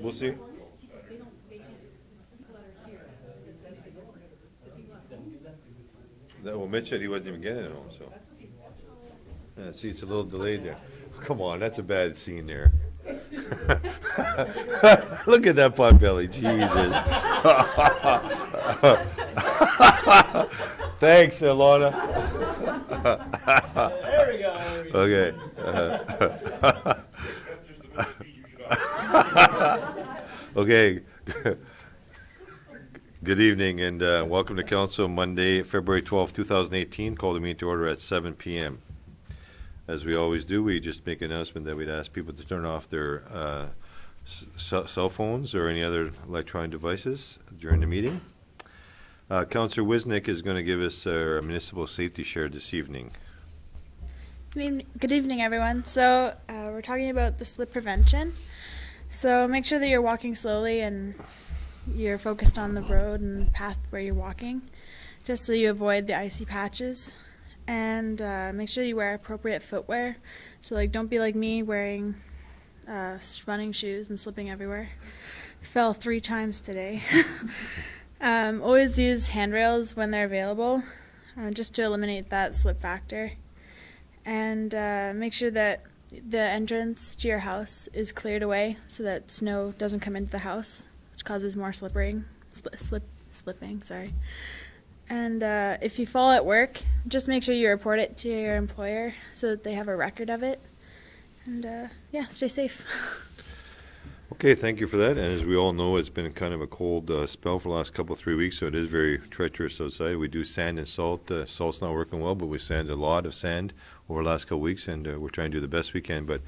we'll see. Well, Mitch said he wasn't even getting it home, so. Yeah, see, it's a little delayed there. Come on, that's a bad scene there. Look at that pot belly, Jesus. Thanks, Ilona. There we go. Okay. Okay. Good evening and welcome to Council Monday, February 12, 2018. Call the meeting to order at 7 p.m. As we always do, we just make an announcement that we'd ask people to turn off their cell phones or any other electronic devices during the meeting. Councillor Wisnik is going to give us our municipal safety share this evening. Good evening, everyone. So we're talking about the slip prevention. So make sure that you're walking slowly and you're focused on the road and path where you're walking, just so you avoid the icy patches. And make sure you wear appropriate footwear. So like, don't be like me wearing running shoes and slipping everywhere. Fell 3 times today. Always use handrails when they're available, just to eliminate that slip factor. And make sure that the entrance to your house is cleared away so that snow doesn't come into the house, which causes more slipping. Sorry. And if you fall at work, just make sure you report it to your employer so that they have a record of it. And yeah, stay safe. Okay, thank you for that. And as we all know, it's been kind of a cold spell for the last 3 weeks, so it is very treacherous outside. We do sand and salt. Salt's not working well, but we sand a lot of sand over the last couple weeks, and we're trying to do the best we can. But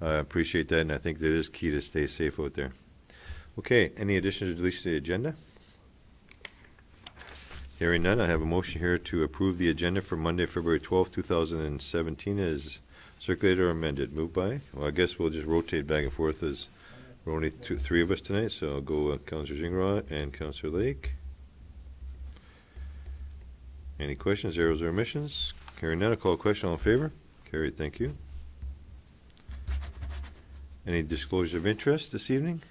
I appreciate that, and I think that is key to stay safe out there. Okay, any additions or deletions to the agenda? Hearing none, I have a motion here to approve the agenda for Monday, February 12, 2017 as circulated or amended. Moved by? Well, I guess we'll just rotate back and forth as we're only 3 of us tonight, so I'll go Councillor Gingras and Councillor Lake. Any questions, errors, or omissions? Hearing none, I'll call a question. All in favor? Carried, thank you. Any disclosure of interest this evening?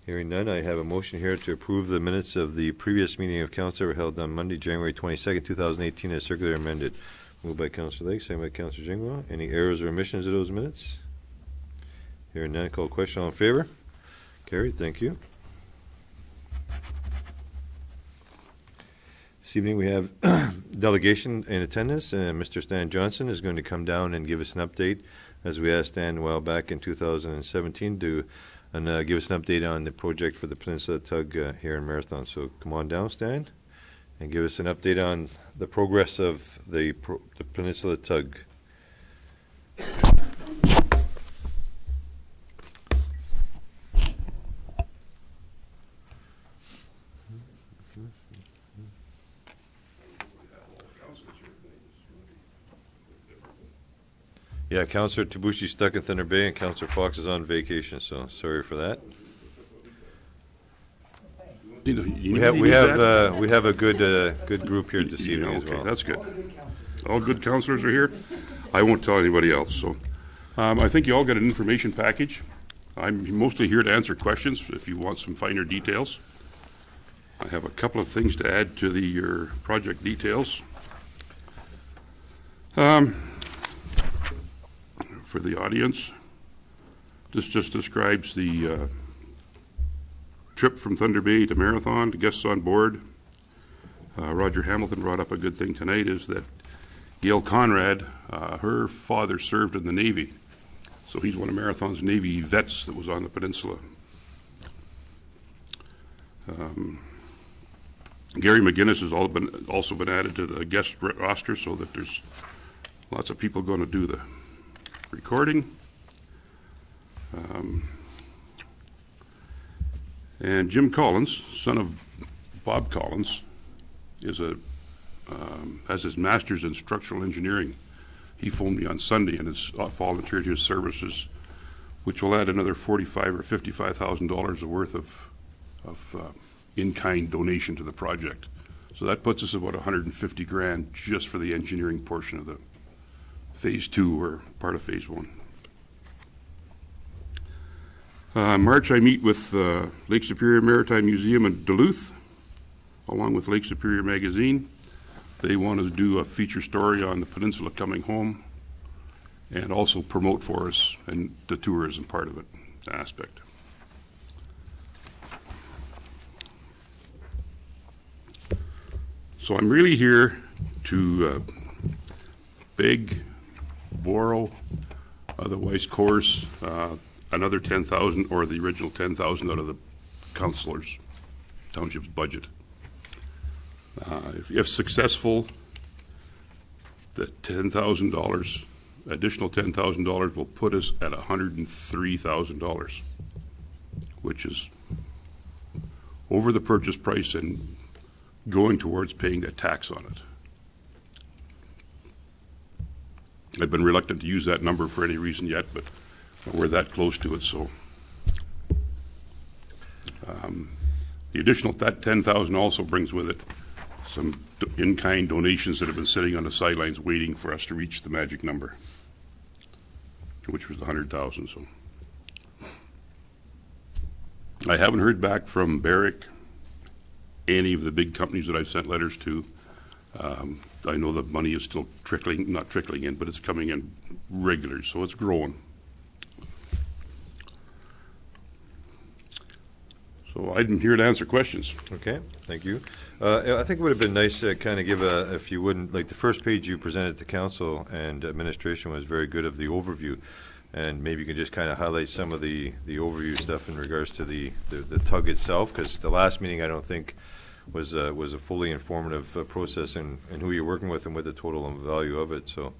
Hearing none, I have a motion here to approve the minutes of the previous meeting of council held on Monday, January 22nd, 2018 as circular amended. Moved by Councillor Lake, second by Councillor Gingras. Any errors or omissions of those minutes? Hearing none, call question. All in favor? Carried, thank you. This evening we have delegation in attendance, and Mr. Stan Johnson is going to come down and give us an update, as we asked Stan a while back in 2017 to give us an update on the project for the Peninsula Tug here in Marathon. So come on down, Stan, and give us an update on the progress of the Peninsula Tug. Yeah, Councillor Tabuchi's stuck in Thunder Bay, and Councillor Fox is on vacation, so sorry for that. We have a good group here this evening as well. That's good. All good councillors are here. I won't tell anybody else. So, I think you all got an information package. I'm mostly here to answer questions if you want some finer details. I have a couple of things to add to your project details. For the audience, this just describes the trip from Thunder Bay to Marathon, the guests on board. Roger Hamilton brought up a good thing tonight, is that Gail Conrad, her father served in the Navy, so he's one of Marathon's Navy vets that was on the peninsula. Gary McGinnis has also been added to the guest roster, so that there's lots of people going to do the recording. And Jim Collins, son of Bob Collins, is has his master's in structural engineering. He phoned me on Sunday and has volunteered his services, which will add another $45,000 or $55,000 worth of in-kind donation to the project. So that puts us about 150 grand just for the engineering portion of the Phase 2 or part of Phase 1. March, I meet with Lake Superior Maritime Museum in Duluth, along with Lake Superior Magazine. They want to do a feature story on the peninsula coming home and also promote for us and the tourism part of it, aspect. So I'm really here to beg, borrow, otherwise coerce another 10,000 or the original 10,000 out of the councilor's township's budget. If successful, the $10,000, additional $10,000 will put us at $103,000, which is over the purchase price and going towards paying a tax on it. I've been reluctant to use that number for any reason yet, but we're that close to it, so. The additional, that 10,000 also brings with it some in-kind donations that have been sitting on the sidelines waiting for us to reach the magic number, which was the 100,000, so. I haven't heard back from Barrick, any of the big companies that I've sent letters to. I know the money is still trickling, not trickling in, but it's coming in regular, so it's growing. So I'm here to answer questions. Okay, thank you. I think it would have been nice to kind of give a, if you wouldn't, like the first page you presented to council and administration was very good of the overview. And maybe you can just kind of highlight some of the overview stuff in regards to the tug itself, because the last meeting I don't think was a fully informative process in who you're working with and what the total value of it. So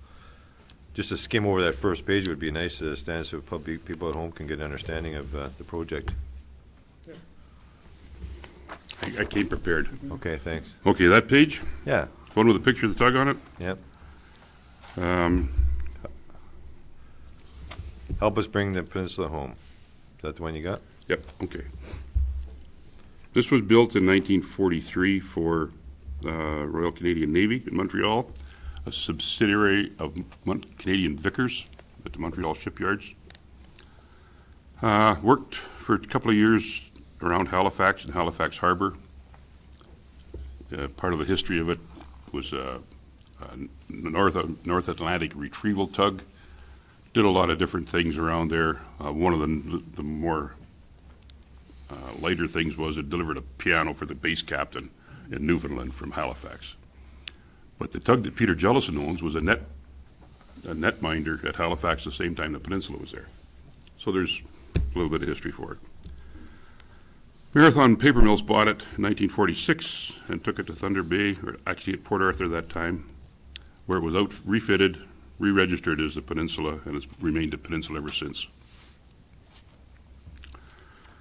just to skim over that first page would be nice to stand so people at home can get an understanding of the project. I came prepared. Okay, thanks. Okay, that page? Yeah. One with a picture of the tug on it? Yep. Help us bring the peninsula home. Is that the one you got? Yep, okay. This was built in 1943 for Royal Canadian Navy in Montreal, a subsidiary of Canadian Vickers at the Montreal shipyards. Worked for a couple of years around Halifax and Halifax Harbor. Part of the history of it was a North Atlantic retrieval tug. Did a lot of different things around there. One of the more lighter things was it delivered a piano for the base captain in Newfoundland from Halifax. But the tug that Peter Jellison owns was a netminder at Halifax the same time the peninsula was there. So there's a little bit of history for it. Marathon Paper Mills bought it in 1946 and took it to Thunder Bay, or actually at Port Arthur that time, where it was refitted, re-registered as the Peninsula, and it's remained a Peninsula ever since.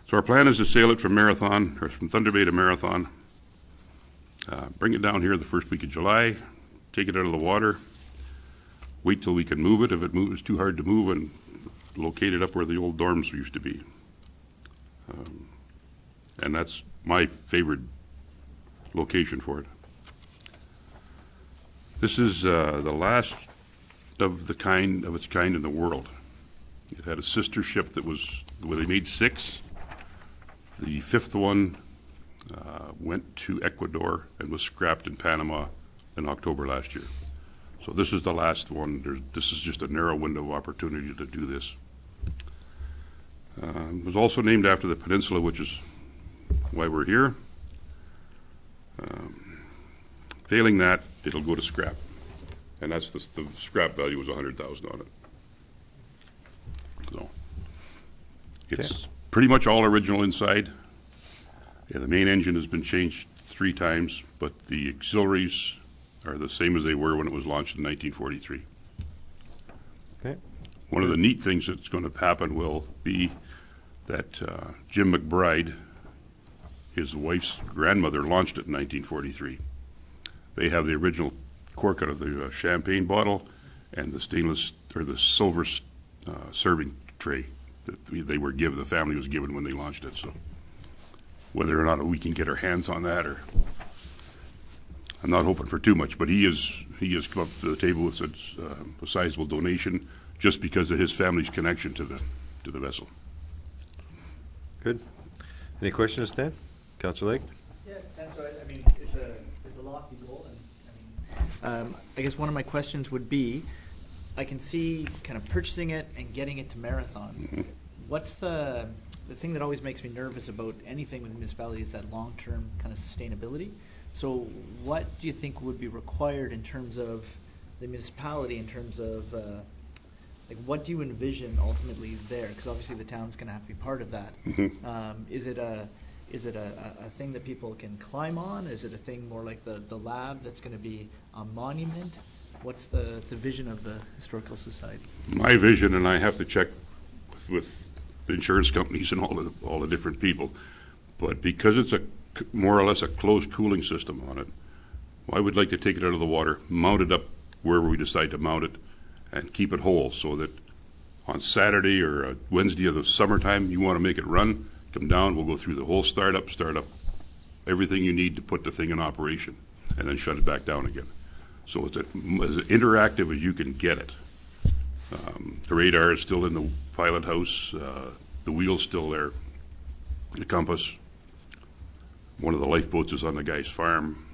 So our plan is to sail it from Marathon, or from Thunder Bay to Marathon, bring it down here the first week of July, take it out of the water, wait till we can move it. If it moves too hard to move, and locate it up where the old dorms used to be. And that's my favorite location for it. This is the last of its kind in the world. It had a sister ship that was, where they made 6. The 5th one went to Ecuador and was scrapped in Panama in October last year. So this is the last one. This is just a narrow window of opportunity to do this. It was also named after the peninsula, which is why we're here. Failing that, it'll go to scrap. And that's the scrap value was $100,000 on it. So it's pretty much all original inside. Yeah, the main engine has been changed 3 times, but the auxiliaries are the same as they were when it was launched in 1943. Okay. One of the neat things that's going to happen will be that Jim McBride, his wife's grandmother, launched it in 1943. They have the original cork out of the champagne bottle and the stainless or the silver serving tray that they were given. The family was given when they launched it. So whether or not we can get our hands on that, or I'm not hoping for too much, but he has come up to the table with a sizable donation just because of his family's connection to the vessel. Good. Any questions, Stan? Councillor Lake? Yeah, that's right. I mean, it's a lofty goal, and I guess one of my questions would be, I can see kind of purchasing it and getting it to Marathon. What's the thing that always makes me nervous about anything with municipality is that long-term kind of sustainability. So what do you think would be required in terms of the municipality, in terms of like what do you envision ultimately there? Because obviously the town's going to have to be part of that. Is it a thing that people can climb on? Is it a thing more like the lab that's going to be a monument? What's the vision of the Historical Society? My vision, and I have to check with the insurance companies and all the different people, but because it's more or less a closed cooling system on it, I would like to take it out of the water, mount it up wherever we decide to mount it, and keep it whole so that on Saturday or a Wednesday of the summertime, you want to make it run, come down, we'll go through the whole start up, everything you need to put the thing in operation, and then shut it back down again. So it's as interactive as you can get it. The radar is still in the pilot house, the wheel's still there, the compass. One of the lifeboats is on the guy's farm.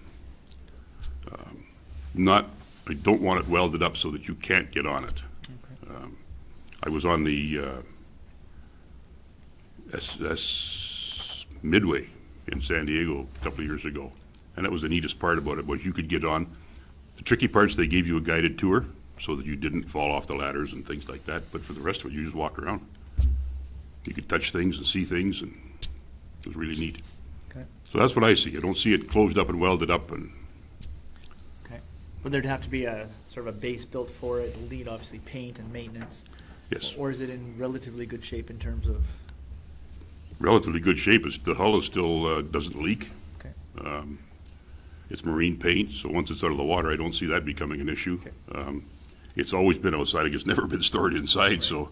I don't want it welded up so that you can't get on it. Okay. I was on the SS Midway in San Diego a couple of years ago, and that was the neatest part about it, was you could get on. The tricky parts, they gave you a guided tour so that you didn't fall off the ladders and things like that, but for the rest of it, you just walked around. You could touch things and see things, and it was really neat. Okay. So that's what I see. I don't see it closed up and welded up. And okay. But there'd have to be a sort of a base built for it, it'll need obviously paint and maintenance. yes, Or is it in relatively good shape in terms of? relatively good shape. The hull is still doesn't leak. Okay. It's marine paint, so once it's out of the water, I don't see that becoming an issue. Okay. It's always been outside. It's never been stored inside, so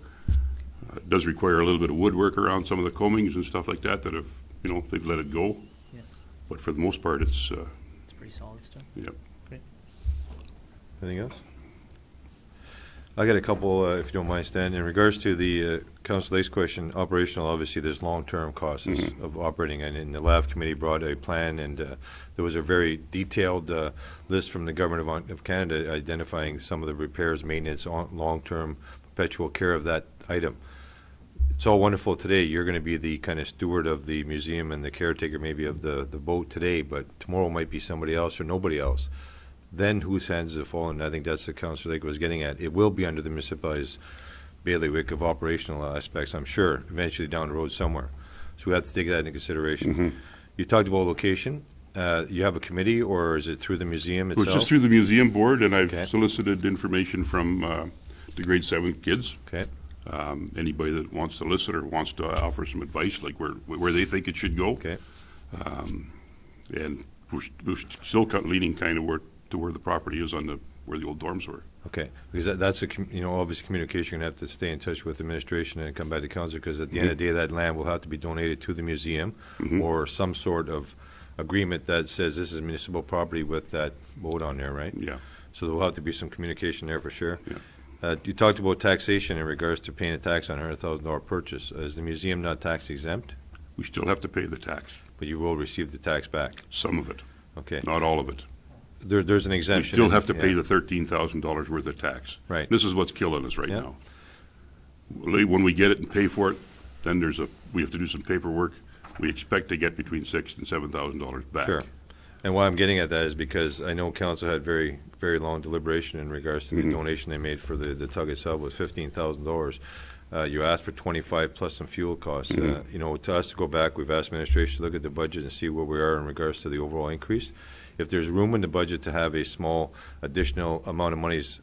it does require a little bit of woodwork around some of the combings and stuff like that have, they've let it go. Yeah. But for the most part, it's Pretty solid stuff. Yep. Great. Anything else? I got a couple, if you don't mind, Stan. In regards to the Council Lake's question, operational, obviously there's long-term costs of operating, and the LAV committee brought a plan, and there was a very detailed list from the Government of Canada identifying some of the repairs, maintenance, long-term, perpetual care of that item. It's all wonderful today. You're going to be the kind of steward of the museum and the caretaker maybe of the boat today, but tomorrow might be somebody else or nobody else. Then whose hands does it fall in? I think that's the Councillor Lake was getting at. It will be under the municipality's bailiwick of operational aspects, I'm sure, eventually down the road somewhere. So we have to take that into consideration. You talked about location. You have a committee, or is it through the museum itself? It's just through the museum board, and I've solicited information from the grade 7 kids. Okay. Anybody that wants to listen or wants to offer some advice, like where they think it should go. Okay. And we're still leaning kind of to where the property is where the old dorms were. Okay, because that's obviously communication. You're going to have to stay in touch with administration and come back to council, because at the end of the day, that land will have to be donated to the museum or some sort of agreement that says this is municipal property with that boat on there, right? Yeah. So there will have to be some communication there for sure. Yeah. You talked about taxation in regards to paying a tax on a $100,000 purchase. Is the museum not tax exempt? We still have to pay the tax. But you will receive the tax back. Some of it. Okay. Not all of it. There's an We exemption. still have to pay the $13,000 worth of tax. Right. This is what's killing us right now. When we get it and pay for it, then we have to do some paperwork. We expect to get between $6,000 and $7,000 back. Sure. And why I'm getting at that is because I know council had very, very long deliberation in regards to the donation they made for the tug itself was $15,000. You asked for 25 plus some fuel costs. To us to go back, we've asked administration to look at the budget and see where we are in regards to the overall increase. If there's room in the budget to have a small additional amount of monies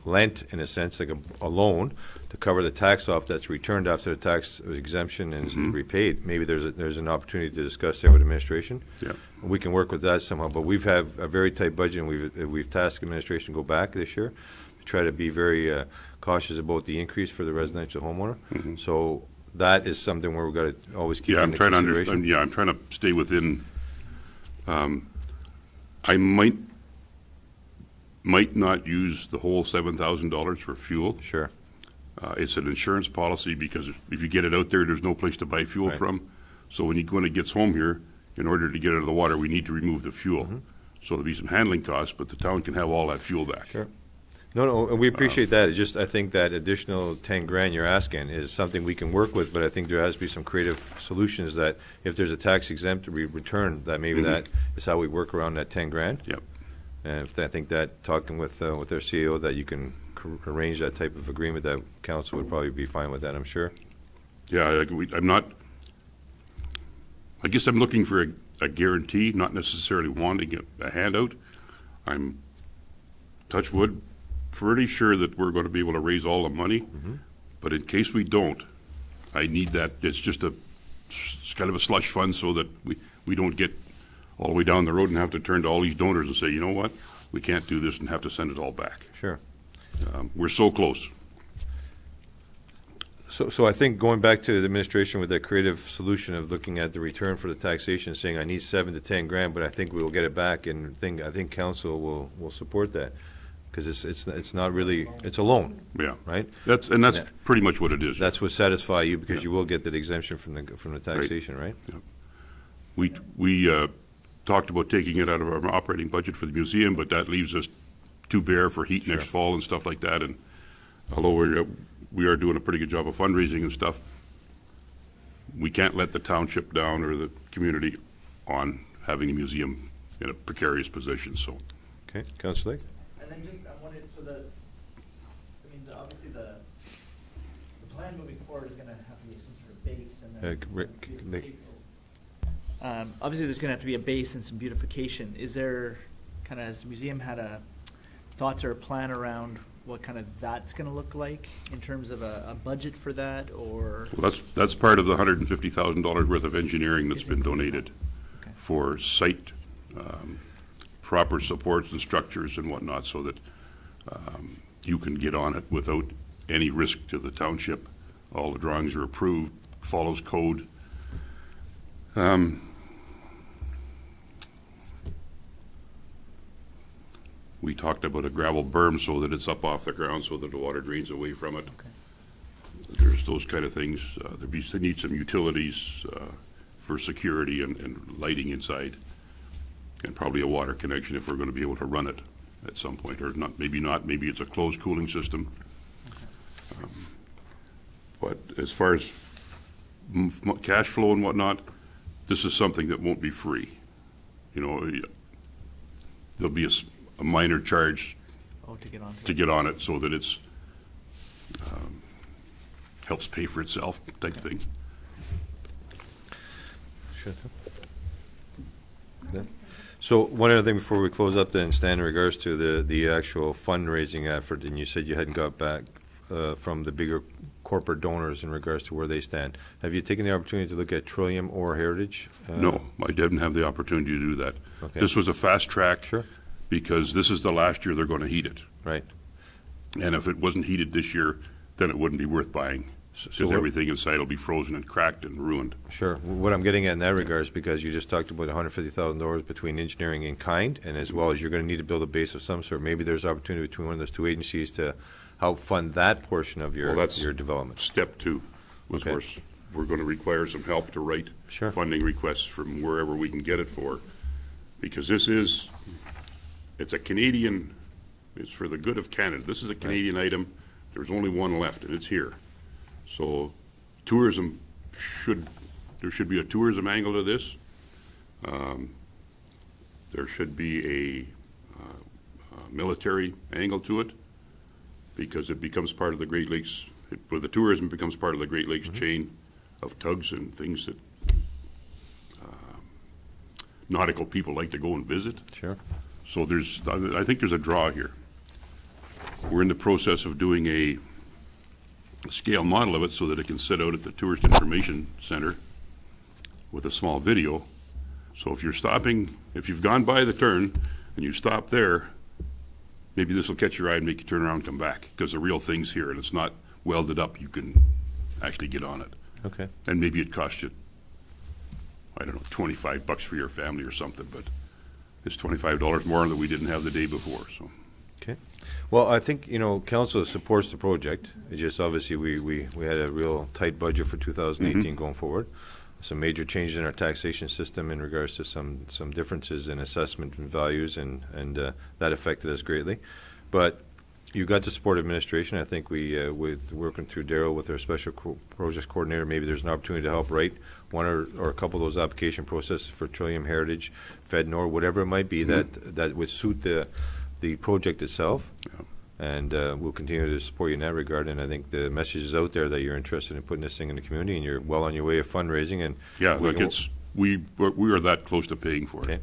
lent, in a sense, like a loan, to cover the tax off that's returned after the tax exemption and is repaid, maybe there's an opportunity to discuss that with administration. Yeah. We can work with that somehow, but we've had a very tight budget, and we've tasked administration to go back this year to try to be very cautious about the increase for the residential homeowner. So that is something where we've got to always keep in consideration. I'm trying to stay within. I might not use the whole $7,000 for fuel. Sure. It's an insurance policy because if you get it out there, there's no place to buy fuel Right. from. So when it gets home here, in order to get it out of the water, we need to remove the fuel. So there'll be some handling costs, but the town can have all that fuel back. Sure. No, and we appreciate that. It's just, I think that additional 10 grand you're asking is something we can work with, but I think there has to be some creative solutions that if there's a tax exempt return, that maybe that is how we work around that 10 grand. Yep. And if I think that, talking with their CEO, that you can arrange that type of agreement, that council would probably be fine with that, I'm sure. Yeah, I guess I'm looking for a guarantee, not necessarily wanting a handout. I'm, touch wood, pretty sure that we're going to be able to raise all the money. But in case we don't, I need that. It's kind of a slush fund so that we don't get all the way down the road and have to turn to all these donors and say, you know what, we can't do this, and have to send it all back. Sure. We're so close. So I think going back to the administration with that creative solution of looking at the return for the taxation, saying I need 7 to 10 grand, but I think we will get it back, and I think council will support that, because it's not really, it's a loan, Yeah. right? That's pretty much what it is. That's what satisfy you, because you will get that exemption from the taxation, right? We talked about taking it out of our operating budget for the museum, but that leaves us too bare for heat next fall and stuff like that. And although we are doing a pretty good job of fundraising and stuff, we can't let the township down or the community on having a museum in a precarious position. So, Okay, Councillor Lake? And then just, I wanted, obviously the plan moving forward is gonna have to be some sort of base and then Rick, some beautification. Obviously there's gonna have to be a base and some beautification. Is there, has the museum had thoughts or a plan around what that's gonna look like in terms of a budget for that, or? well, that's part of the $150,000 worth of engineering that's been donated for site proper supports and structures and whatnot, so that you can get on it without any risk to the township. All the drawings are approved, follows code. We talked about a gravel berm so that it's up off the ground so that the water drains away from it. There's those kind of things. They need some utilities for security and lighting inside, and probably a water connection if we're going to be able to run it at some point, or not. Maybe it's a closed cooling system. But as far as cash flow and whatnot, this is something that won't be free. There'll be a minor charge to get on it, so that it's helps pay for itself type thing. Sure. So one other thing before we close up then, Stan, in regards to the actual fundraising effort, and you said you hadn't got back from the bigger corporate donors in regards to where they stand. Have you taken the opportunity to look at Trillium or Heritage? No, I didn't have the opportunity to do that. Okay. This was a fast track. Sure. Because this is the last year they're going to heat it. Right. And if it wasn't heated this year, then it wouldn't be worth buying, because everything inside will be frozen and cracked and ruined. Sure. What I'm getting at in that regard is because you just talked about $150,000 between engineering and kind, and as well as you're going to need to build a base of some sort. Maybe there's opportunity between one of those two agencies to help fund that portion of your development. Step 2 was where we're going to require some help to write funding requests from wherever we can get it for, because it's a Canadian, it's for the good of Canada. This is a Canadian item. There's only one left, and it's here. So tourism there should be a tourism angle to this. There should be a military angle to it, because it becomes part of the Great Lakes, where the tourism becomes part of the Great Lakes chain of tugs and things that nautical people like to go and visit. Sure. So I think there's a draw here. We're in the process of doing a scale model of it so that it can sit out at the Tourist Information Center with a small video. So if you've gone by the turn and you stop there, maybe this will catch your eye and make you turn around and come back, because the real thing's here and it's not welded up. You can actually get on it. Okay. And maybe it costs you, I don't know, $25 for your family or something, but it's $25 more than we didn't have the day before. So. Okay. Well, I think, council supports the project. It's just obviously we had a real tight budget for 2018 going forward. Some major changes in our taxation system in regards to some differences in assessment and values, and that affected us greatly. But you got the support of administration. I think we, with working through Daryl with our special projects coordinator, maybe there's an opportunity to help write one or a couple of those application processes for Trillium Heritage, FedNor, whatever it might be that would suit the project itself. Yeah. And we'll continue to support you in that regard. And I think the message is out there that you're interested in putting this thing in the community, and you're well on your way of fundraising. And Yeah, like we are that close to paying for it. Okay.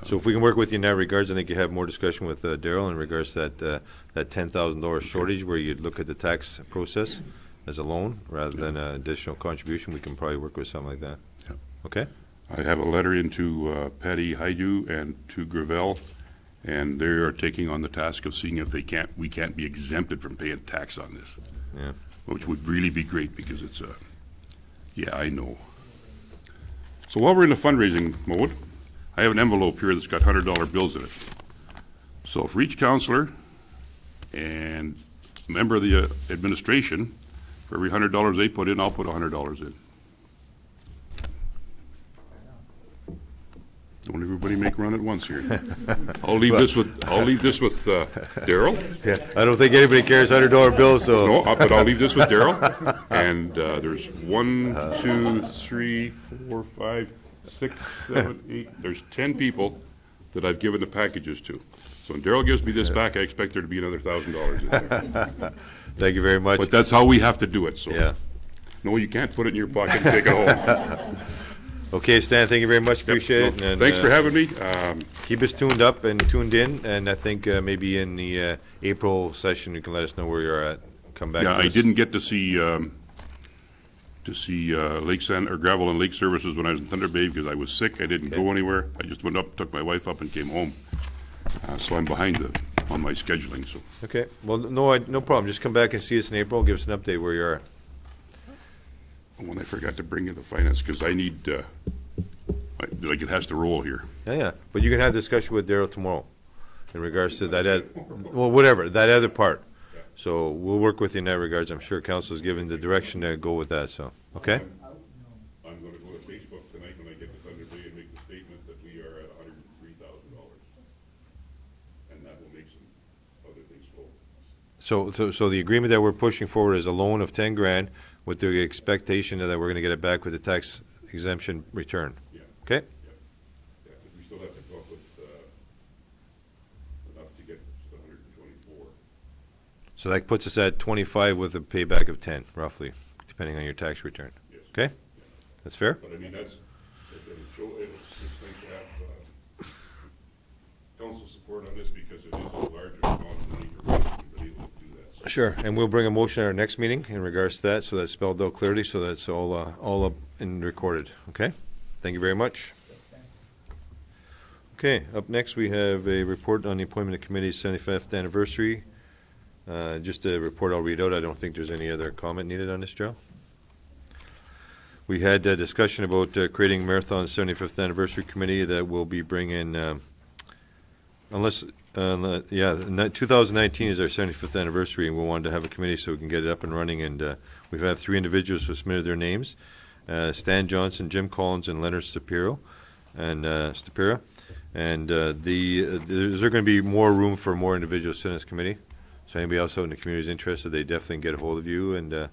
So if we can work with you in that regards, I think you have more discussion with Daryl in regards to that $10,000 shortage, where you'd look at the tax process as a loan rather than an additional contribution. We can probably work with something like that. Yeah. Okay? I have a letter into Patty Haidu and to Gravel, and they are taking on the task of seeing if we can't be exempted from paying tax on this. Yeah. Which would really be great, because it's yeah, I know. So while we're in the fundraising mode, I have an envelope here that's got $100 bills in it. So for each councillor and member of the administration, for every $100 they put in, I'll put $100 in. Don't everybody make run at once here. I'll leave this with Daryl. Yeah, I don't think anybody cares $100 bills, so. No, but I'll leave this with Daryl. And there's 1, 2, 3, 4, 5, 6, 7, 8. There's 10 people that I've given the packages to. So when Daryl gives me this back, I expect there to be another $1,000 in there. Thank you very much. But that's how we have to do it. So Yeah. no, you can't put it in your pocket and take it home. Okay, Stan, thank you very much. Appreciate it. No, And, thanks for having me. keep us tuned up and tuned in, and I think maybe in the April session you can let us know where you're at. Come back. Yeah, to I us. didn't get to see Lake Sand or Gravel and Lake Services when I was in Thunder Bay because I was sick. I didn't go anywhere. I just went up, took my wife up, and came home. So I'm behind on my scheduling. So Okay. Well, no problem. Just come back and see us in April. Give us an update where you are. when I forgot to bring in the finance, because I need like it has to roll here. Yeah. But you can have a discussion with Daryl tomorrow in regards to that. Well, whatever that other part. So we'll work with you in that regards. I'm sure council's given the direction to go with that. So okay. I'm going to go to Facebook tonight when I get to Thunder Bay and make the statement that we are at $103,000, and that will make some other things flow. So the agreement that we're pushing forward is a loan of 10 grand with the expectation that we're going to get it back with the tax exemption return. Yeah. Okay. Yeah, because we still have to come up with enough to get to 124. So that puts us at 25 with a payback of 10, roughly, depending on your tax return. Yes. Okay? That's fair? But I mean, it's nice to have council support on this because it is a larger amount of money for everybody able to do that. So Sure. And we'll bring a motion at our next meeting in regards to that, so that's spelled out clearly, so that's all up and recorded. Okay? Thank you very much. Okay, up next we have a report on the appointment of committee's 75th anniversary. Just a report I'll read out. I don't think there's any other comment needed on this, Joe. We had a discussion about creating Marathon 75th Anniversary Committee that will be bringing, 2019 is our 75th anniversary, and we wanted to have a committee so we can get it up and running. And we've had 3 individuals who submitted their names: Stan Johnson, Jim Collins, and Leonard Stapira. And there's going to be more room for more individuals to sit in this committee. So anybody else out in the community is interested, they definitely get a hold of you and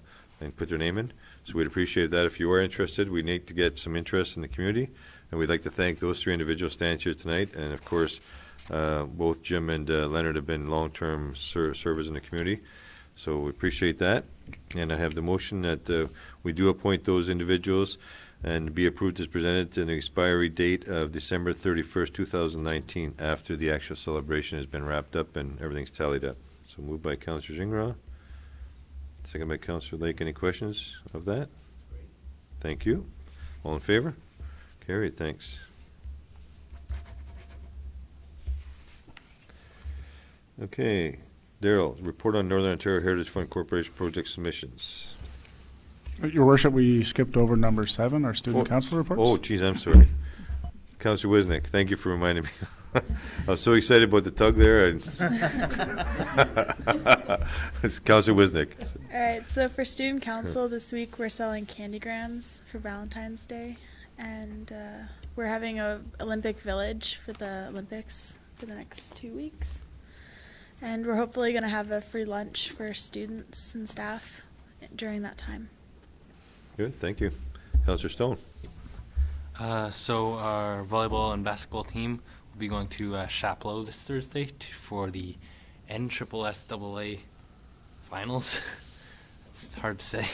put their name in. So we'd appreciate that if you are interested. We need to get some interest in the community, and we'd like to thank those 3 individuals standing here tonight. And of course, both Jim and Leonard have been long-term servers in the community, so we appreciate that. And I have the motion that we do appoint those individuals and be approved as presented to an expiry date of December 31st, 2019, after the actual celebration has been wrapped up and everything's tallied up. So moved by Councillor Gingras. Second by Councillor Lake. Any questions of that? Thank you. All in favor? Carried. Thanks. Okay. Daryl, report on Northern Ontario Heritage Fund Corporation project submissions. Your Worship, we skipped over number 7, our student council reports. Oh, geez, I'm sorry. Councillor Wisnick, thank you for reminding me. I was so excited about the tug there. And it's Councillor Wisnick. All right, so for student council this week, we're selling candygrams for Valentine's Day, and we're having a Olympic Village for the Olympics for the next 2 weeks, and we're hopefully going to have a free lunch for students and staff during that time. Good, thank you. Councillor Stone. So our volleyball and basketball team will be going to Chapleau this Thursday for the NSSSAA finals. It's hard to say.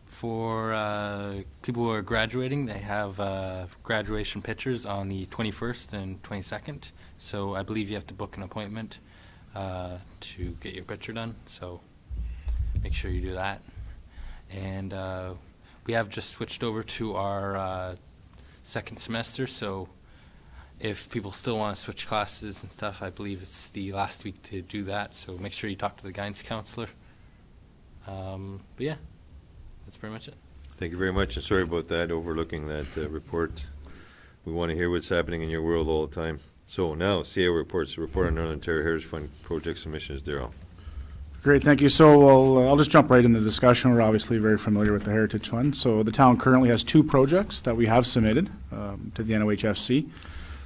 For people who are graduating, they have graduation pictures on the 21st and 22nd. So I believe you have to book an appointment to get your picture done. So make sure you do that. And we have just switched over to our second semester, so if people still want to switch classes and stuff, I believe it's the last week to do that, so make sure you talk to the guidance counselor. But yeah, that's pretty much it. Thank you very much, and sorry about that, overlooking that report. We want to hear what's happening in your world all the time. So now, CAO reports, report on Northern Ontario Heritage Fund project submissions. Darryl. Great, thank you. So I'll just jump right into the discussion. We're obviously very familiar with the Heritage Fund. So the town currently has 2 projects that we have submitted to the NOHFC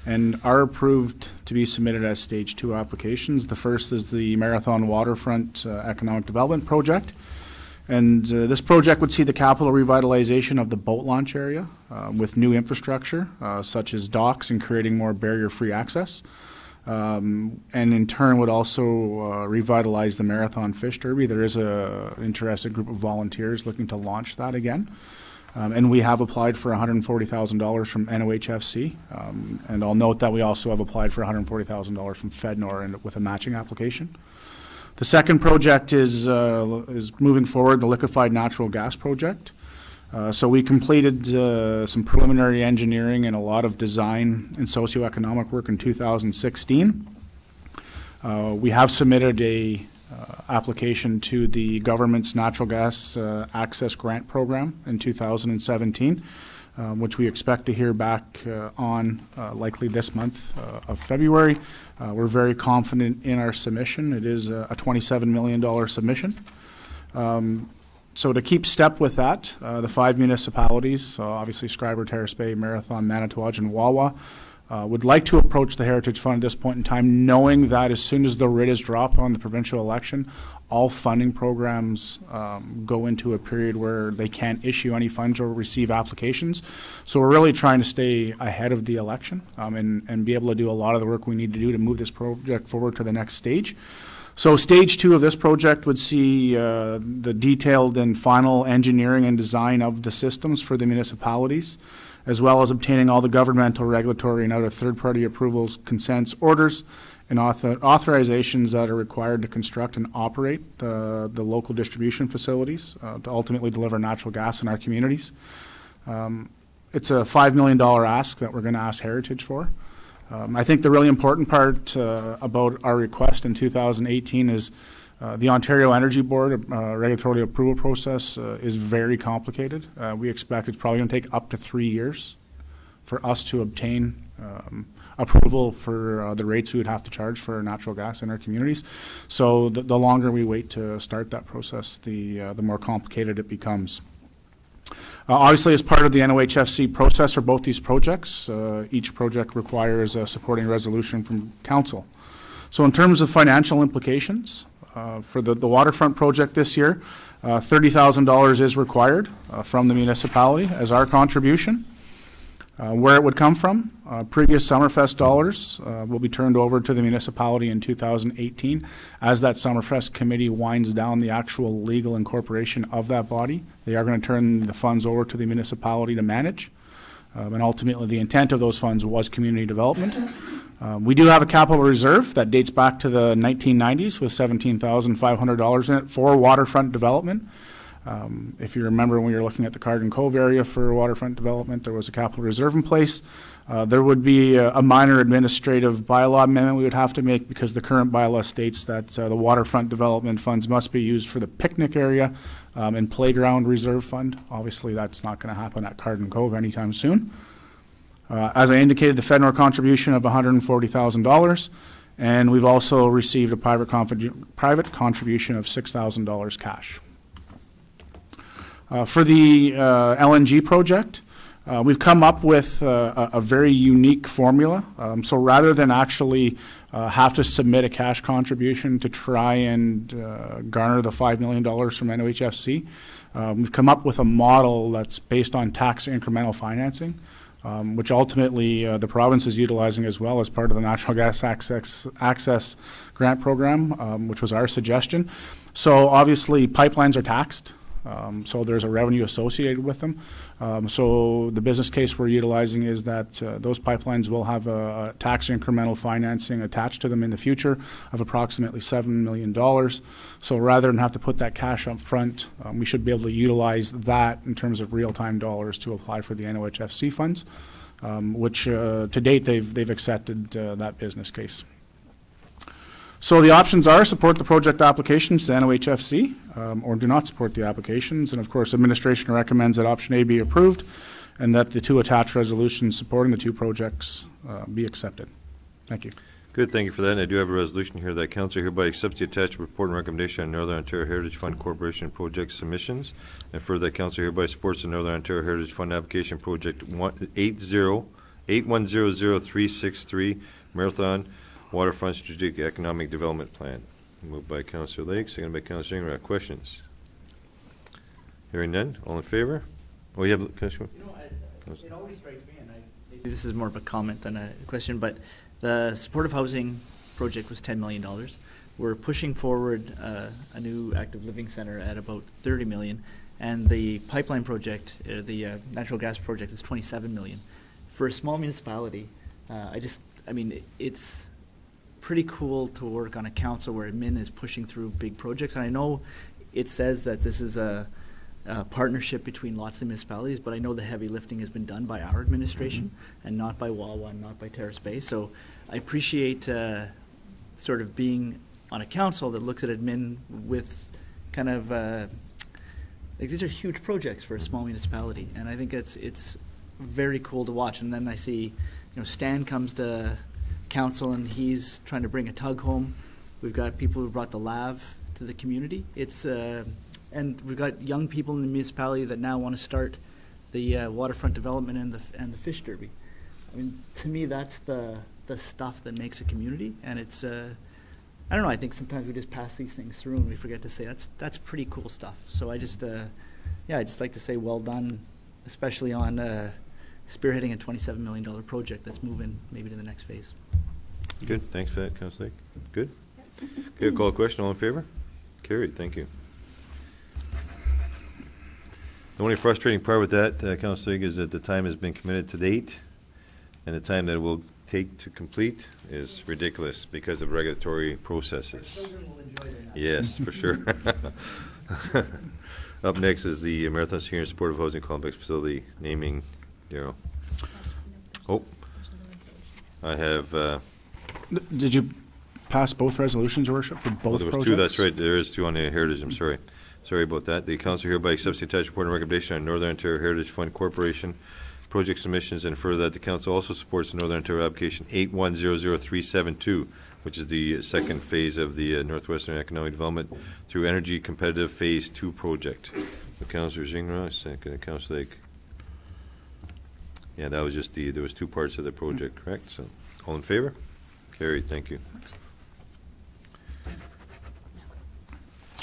and are approved to be submitted as Stage 2 applications. The first is the Marathon Waterfront Economic Development Project. And this project would see the capital revitalization of the boat launch area with new infrastructure such as docks and creating more barrier-free access. And in turn would also revitalize the Marathon Fish Derby. There is an interested group of volunteers looking to launch that again. And we have applied for $140,000 from NOHFC. And I'll note that we also have applied for $140,000 from FedNor and with a matching application. The second project is moving forward, the liquefied natural gas project. So we completed some preliminary engineering and a lot of design and socioeconomic work in 2016. We have submitted a application to the government's natural gas access grant program in 2017, which we expect to hear back on likely this month of February. We're very confident in our submission. It is a $27 million submission. So to keep step with that, the 5 municipalities, obviously Scarborough, Terrace Bay, Marathon, Manitowocin, and Wawa, would like to approach the Heritage Fund at this point in time, knowing that as soon as the writ is dropped on the provincial election, all funding programs go into a period where they can't issue any funds or receive applications. So we're really trying to stay ahead of the election and be able to do a lot of the work we need to do to move this project forward to the next stage. So Stage 2 of this project would see the detailed and final engineering and design of the systems for the municipalities, as well as obtaining all the governmental, regulatory, and other third-party approvals, consents, orders, and authorizations that are required to construct and operate the local distribution facilities to ultimately deliver natural gas in our communities. It's a $5 million ask that we're going to ask Heritage for. I think the really important part about our request in 2018 is the Ontario Energy Board regulatory approval process is very complicated. We expect it's probably going to take up to 3 years for us to obtain approval for the rates we would have to charge for natural gas in our communities. So the longer we wait to start that process, the more complicated it becomes. Obviously, as part of the NOHFC process for both these projects, each project requires a supporting resolution from council. So in terms of financial implications, for the waterfront project this year, $30,000 is required from the municipality as our contribution. Where it would come from, previous Summerfest dollars will be turned over to the municipality in 2018 as that Summerfest committee winds down the actual legal incorporation of that body. They are going to turn the funds over to the municipality to manage, and ultimately the intent of those funds was community development. We do have a capital reserve that dates back to the 1990s with $17,500 in it for waterfront development. If you remember when we were looking at the Carden Cove area for waterfront development, there was a capital reserve in place. There would be a minor administrative bylaw amendment we would have to make because the current bylaw states that the waterfront development funds must be used for the picnic area and playground reserve fund. Obviously, that's not going to happen at Carden Cove anytime soon. As I indicated, the Fednor contribution of $140,000, and we've also received a private contribution of $6,000 cash. For the LNG project, we've come up with a very unique formula. So rather than actually have to submit a cash contribution to try and garner the $5 million from NOHFC, we've come up with a model that's based on tax incremental financing, which ultimately the province is utilizing as well as part of the Natural Gas Access Grant Program, which was our suggestion. So obviously pipelines are taxed. So there's a revenue associated with them. So the business case we're utilizing is that those pipelines will have a tax incremental financing attached to them in the future of approximately $7 million. So rather than have to put that cash up front, we should be able to utilize that in terms of real-time dollars to apply for the NOHFC funds, which to date they've accepted that business case. So the options are support the project applications to NOHFC or do not support the applications. And of course, administration recommends that option A be approved and that the two attached resolutions supporting the two projects be accepted. Thank you. Good, thank you for that. And I do have a resolution here that council hereby accepts the attached report and recommendation on Northern Ontario Heritage Fund Corporation project submissions. And further, that council hereby supports the Northern Ontario Heritage Fund application project 81000363 Marathon Waterfront Strategic Economic Development Plan. Moved by Councillor Lake, seconded by Councillor Ingram. Questions? Hearing none. All in favor? Oh, you have Councillor? You know, it always strikes me, and maybe this is more of a comment than a question, but the supportive housing project was $10 million. We're pushing forward a new active living center at about $30 million, and the pipeline project, the natural gas project, is $27 million. For a small municipality, I mean, it's pretty cool to work on a council where admin is pushing through big projects. And I know it says that this is a partnership between lots of municipalities, but I know the heavy lifting has been done by our administration and not by Wawa and not by Terrace Bay. So I appreciate sort of being on a council that looks at admin with kind of, like these are huge projects for a small municipality. And I think it's very cool to watch. And then I see, you know, Stan comes to council and he's trying to bring a tug home. We've got people who brought the lav to the community. It's and we've got young people in the municipality that now want to start the waterfront development and the fish derby. I mean, to me, that's the stuff that makes a community. And it's I don't know. I think sometimes we just pass these things through and we forget to say that's pretty cool stuff. So I just yeah, I just like to say well done, especially on spearheading a $27 million project that's moving maybe to the next phase. Good. Thanks for that, Councillor Lake. Good. Okay, call a question. All in favor? Carried. Thank you. The only frustrating part with that, Councillor Lake, is that the time has been committed to date, and the time that it will take to complete is ridiculous because of regulatory processes. Children will enjoy their night. Yes, for sure. Up next is the Marathon Senior Supportive Housing Complex Facility naming. Daryl. Oh, I have. Did you pass both resolutions, Your Worship, for both there was projects? two. That's right. There is two on the Heritage. I'm sorry. Sorry about that. The council hereby accepts the attached report and recommendation on Northern Ontario Heritage Fund Corporation project submissions, and further that the council also supports the Northern Ontario application 81000372, which is the second phase of the Northwestern Economic Development through Energy Competitive Phase 2 project. Councillor Zingra, second. Councillor Lake. Yeah, that was just there was two parts of the project, correct? So, all in favor? Carried. Thank you.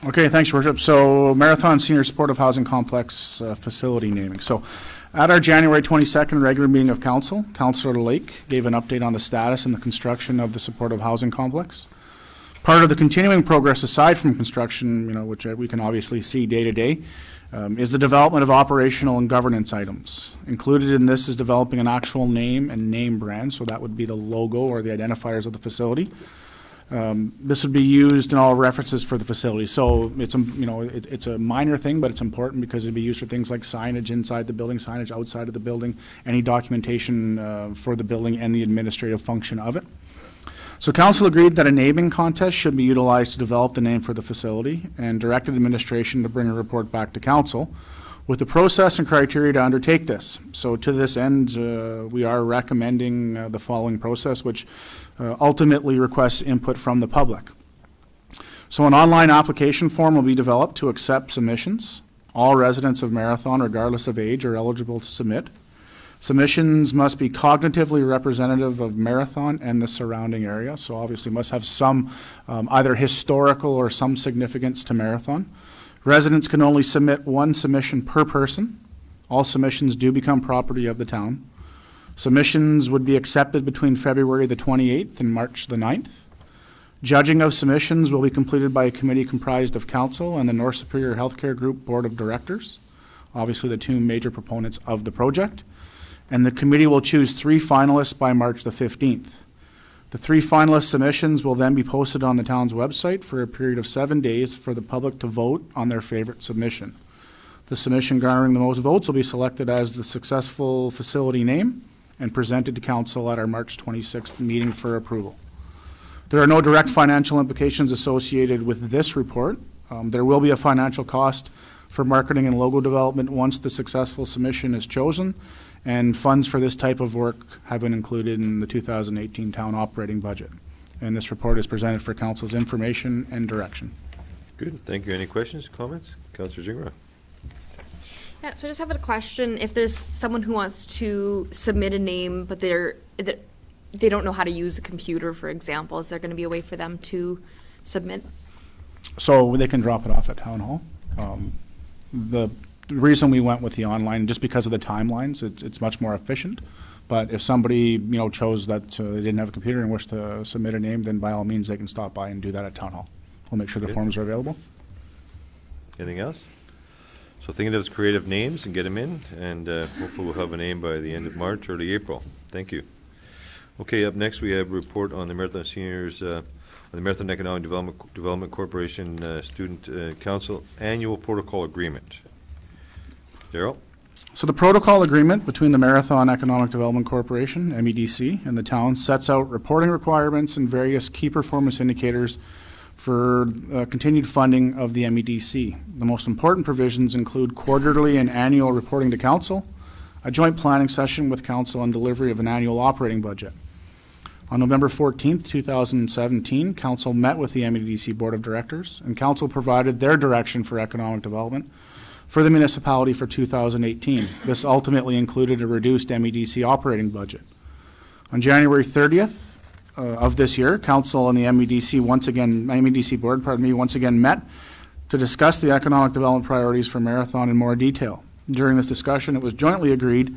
Okay, thanks, Your Worship. So, Marathon Senior Supportive Housing Complex facility naming. So, at our January 22nd regular meeting of Council, Councillor Lake gave an update on the status and the construction of the supportive housing complex. Part of the continuing progress, aside from construction, you know, which we can obviously see day to day, is the development of operational and governance items. Included in this is developing an actual name and name brand, so that would be the logo or the identifiers of the facility. This would be used in all references for the facility. So it's it's a minor thing, but it's important because it'd be used for things like signage inside the building, signage outside of the building, any documentation for the building and the administrative function of it. So council agreed that a naming contest should be utilized to develop the name for the facility and directed administration to bring a report back to council with the process and criteria to undertake this. So to this end, we are recommending the following process, which ultimately requests input from the public. So an online application form will be developed to accept submissions. All residents of Marathon, regardless of age, are eligible to submit. Submissions must be cognitively representative of Marathon and the surrounding area, so obviously must have some either historical or some significance to Marathon. Residents can only submit one submission per person. All submissions do become property of the town. Submissions would be accepted between February the 28th and March the 9th. Judging of submissions will be completed by a committee comprised of council and the North Superior Healthcare Group Board of Directors, obviously the two major proponents of the project. And the committee will choose 3 finalists by March the 15th. The 3 finalist submissions will then be posted on the town's website for a period of 7 days for the public to vote on their favorite submission. The submission garnering the most votes will be selected as the successful facility name and presented to council at our March 26th meeting for approval. There are no direct financial implications associated with this report. There will be a financial cost for marketing and logo development once the successful submission is chosen, and funds for this type of work have been included in the 2018 town operating budget. And this report is presented for council's information and direction. Good, thank you. Any questions, comments? Councillor Gingra. Yeah, so I just have a question. If there's someone who wants to submit a name, but they don't know how to use a computer, for example, is there going to be a way for them to submit? So they can drop it off at Town Hall. The reason we went with the online, just because of the timelines, it's much more efficient. But if somebody chose that they didn't have a computer and wished to submit a name, then by all means they can stop by and do that at Town Hall. We'll make sure the forms are available. Anything else? So think of those creative names and get them in, and hopefully we'll have a name by the end of March, early April. Thank you. Okay, up next we have a report on the Marathon Seniors, on the Marathon Economic Development Corporation Student Council Annual Protocol Agreement. Daryl? So the protocol agreement between the Marathon Economic Development Corporation, MEDC, and the town sets out reporting requirements and various key performance indicators for continued funding of the MEDC. The most important provisions include quarterly and annual reporting to council, a joint planning session with council, and delivery of an annual operating budget. On November 14th, 2017, council met with the MEDC Board of Directors, and council provided their direction for economic development for the municipality for 2018. This ultimately included a reduced MEDC operating budget. On January 30th of this year, council and the MEDC Board, once again met to discuss the economic development priorities for Marathon in more detail. During this discussion, it was jointly agreed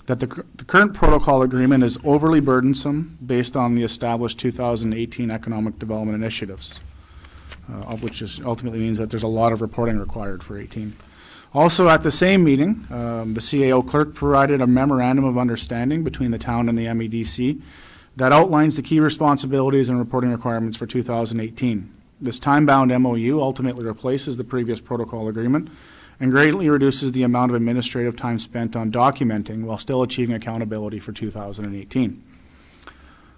that the current protocol agreement is overly burdensome based on the established 2018 economic development initiatives, which ultimately means that there's a lot of reporting required for 18. Also at the same meeting, the CAO clerk provided a memorandum of understanding between the town and the MEDC that outlines the key responsibilities and reporting requirements for 2018. This time-bound MOU ultimately replaces the previous protocol agreement and greatly reduces the amount of administrative time spent on documenting while still achieving accountability for 2018.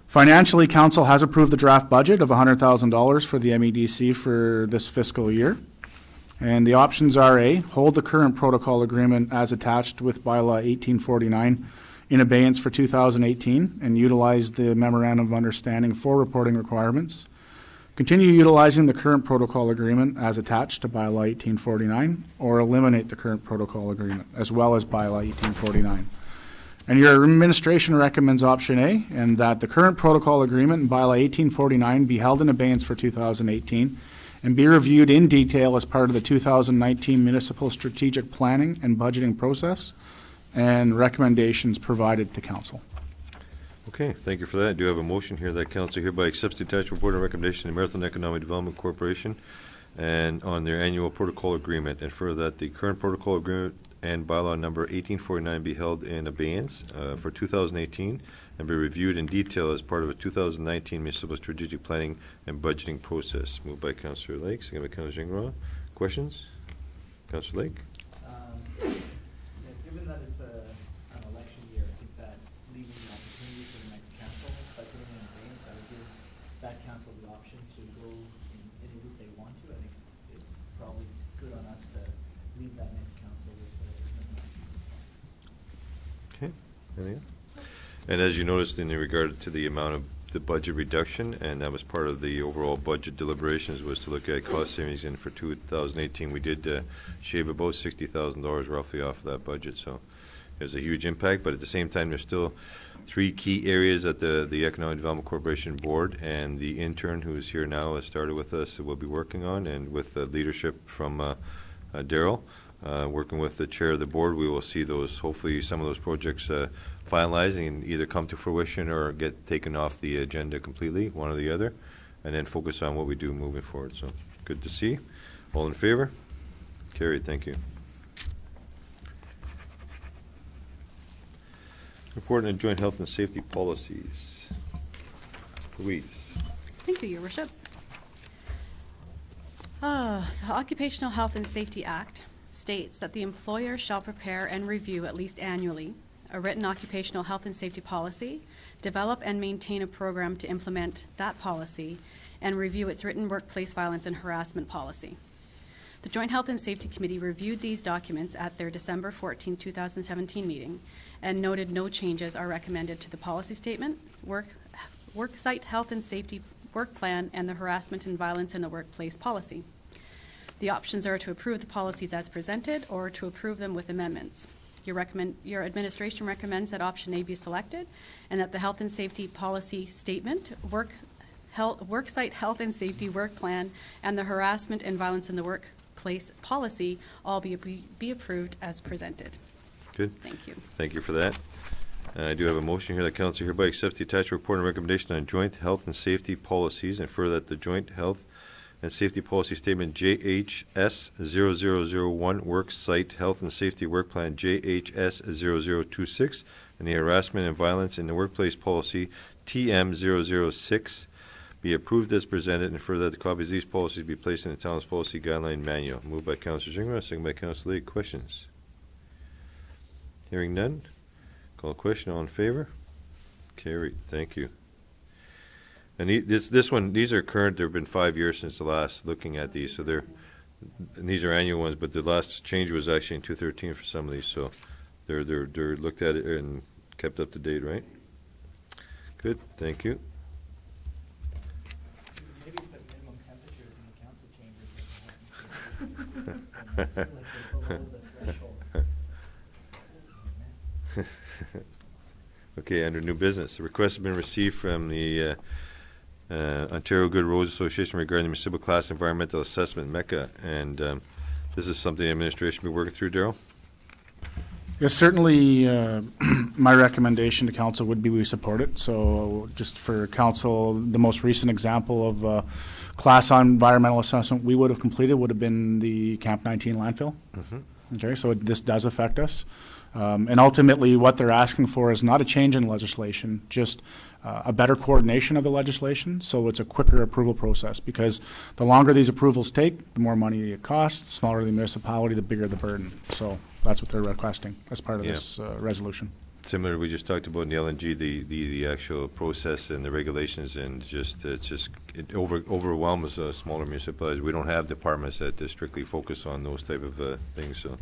Financially, council has approved the draft budget of $100,000 for the MEDC for this fiscal year. And the options are A, hold the current protocol agreement as attached with bylaw 1849 in abeyance for 2018 and utilize the memorandum of understanding for reporting requirements. Continue utilizing the current protocol agreement as attached to bylaw 1849, or eliminate the current protocol agreement as well as bylaw 1849. And your administration recommends option A, and that the current protocol agreement and bylaw 1849 be held in abeyance for 2018 and be reviewed in detail as part of the 2019 municipal strategic planning and budgeting process and recommendations provided to council. Okay, thank you for that. I do have a motion here that council hereby accepts the attached report and recommendation of the Marathon Economic Development Corporation and on their annual protocol agreement, and further that the current protocol agreement and bylaw number 1849 be held in abeyance for 2018 and be reviewed in detail as part of a 2019 municipal strategic planning and budgeting process. Moved by Councillor Lake, second by Councillor Gingra. Questions? Councillor Lake? Given that it's an election year, I think that leaving the opportunity for the next council by putting in abeyance, that would give that council the option to go in any route they want to. I think it's probably good on us to leave that next council with Okay. Anything else? And as you noticed in regard to the amount of the budget reduction, and that was part of the overall budget deliberations, was to look at cost savings. And for 2018, we did shave about $60,000 roughly off of that budget. So there's a huge impact, but at the same time, there's still 3 key areas that the Economic Development Corporation Board and the intern who is here now has started with us will be working on, and with leadership from Daryl, working with the chair of the board, we will see those, hopefully some of those projects finalizing and either come to fruition or get taken off the agenda completely, one or the other, and then focus on what we do moving forward. So good to see. All in favor? Carried. Thank you. Report on joint health and safety policies. Louise. Thank you, Your Worship. The Occupational Health and Safety Act states that the employer shall prepare and review at least annually a written occupational health and safety policy, develop and maintain a program to implement that policy, and review its written workplace violence and harassment policy. The Joint Health and Safety Committee reviewed these documents at their December 14, 2017 meeting and noted no changes are recommended to the policy statement, worksite health and safety work plan, and the harassment and violence in the workplace policy. The options are to approve the policies as presented or to approve them with amendments. Your administration recommends that option A be selected and that the health and safety policy statement, worksite health and safety work plan, and the harassment and violence in the workplace policy all be approved as presented. Good. Thank you. Thank you for that. I do have a motion here that council hereby accepts the attached report and recommendation on joint health and safety policies, and further that the joint health and safety policy statement JHS0001 work site health and safety work plan JHS0026 and the harassment and violence in the workplace policy TM006 be approved as presented, and further that the copies of these policies be placed in the town's policy guideline manual. Moved by Councillor Gingras, second by Councillor Lake. Questions? Hearing none. Call a question. All in favor? Carried. Thank you. And this one, these are current. There have been 5 years since the last looking at these, so and these are annual ones. But the last change was actually in 2013 for some of these, so they're looked at it and kept up to date, right? Good. Thank you. Maybe put minimum temperatures in the council chambers. Like they below the threshold. Okay, under new business, the request has been received from the Ontario Good Roads Association regarding the municipal class environmental assessment MECA, and this is something the administration will be working through. Daryl? Yes, certainly my recommendation to council would be we support it. So just for council, the most recent example of class on environmental assessment we would have completed would have been the Camp 19 landfill. Okay, so this does affect us. And ultimately what they're asking for is not a change in legislation, just a better coordination of the legislation, so it's a quicker approval process, because the longer these approvals take, the more money it costs, the smaller the municipality, the bigger the burden. So that's what they're requesting as part of this resolution. Similar, we just talked about in the LNG, the actual process and the regulations, and it overwhelms smaller municipalities. We don't have departments that strictly focus on those type of things. So,